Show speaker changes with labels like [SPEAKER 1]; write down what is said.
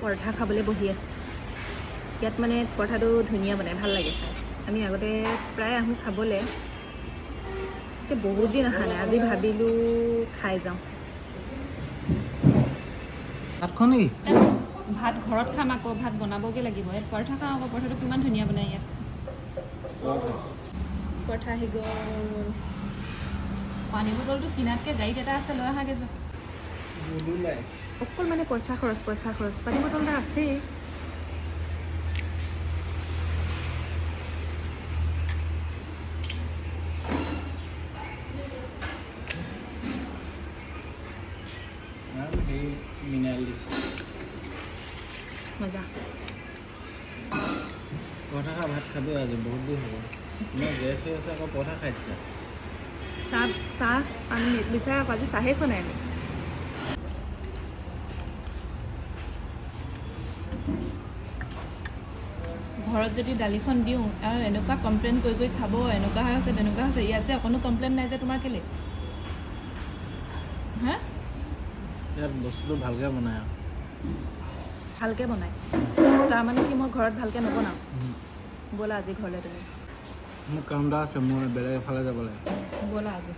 [SPEAKER 1] পৰঠা খাবলৈ বহি আছোঁ। ইয়াত মানে পৰঠাটো ধুনীয়া বনাই, ভাল লাগে খাই। আমি আগতে প্ৰায় আহোঁ খাবলৈ, এতিয়া বহুত দিন অহা নাই। আজি ভাবিলোঁ খাই যাওঁ।
[SPEAKER 2] ভাতখন নেকি?
[SPEAKER 1] ভাত ঘৰত খাম, আকৌ ভাত বনাবগৈ লাগিব। ইয়াত পৰঠা খাওঁ আকৌ, পৰঠাটো কিমান ধুনীয়া বনাই ইয়াত। পৰঠা আহি গ'ল। পানী বটলটো কিনাতকৈ গাড়ীত এটা আছে, লৈ অহাগৈ যোৱা। অকল মানে পইচা খৰচ। পানী বটল এটা আছেই। মজা।
[SPEAKER 2] পৰঠা খা, ভাত খাবি আজি, বহুত দিন হ'ব। ইমান গেছ হৈ আছে, আকৌ পৰঠা খাই দিছা।
[SPEAKER 1] চাহ আমি বিচাৰে আকৌ, আজি চাহেই খোৱা নাই আমি। ঘৰত যদি দালিখন দিওঁ আৰু এনেকুৱা কমপ্লেইন কৰি খাব, এনেকুৱা হৈছে তেনেকুৱা হৈছে, ইয়াত যে অকণো কমপ্লেইন নাই যে তোমাৰ কেলৈ? হা?
[SPEAKER 2] ইয়াত বস্তুটো ভালকৈ বনায় আৰু।
[SPEAKER 1] ভালকৈ বনায়, তাৰমানে কি মই ঘৰত ভালকৈ নবনাওঁ? ব'লা আজি ঘৰলৈ তুমি।
[SPEAKER 2] মোৰ কাম এটা আছে, মই বেলেগ এফালে যাব লাগে।
[SPEAKER 1] ব'লা আজি।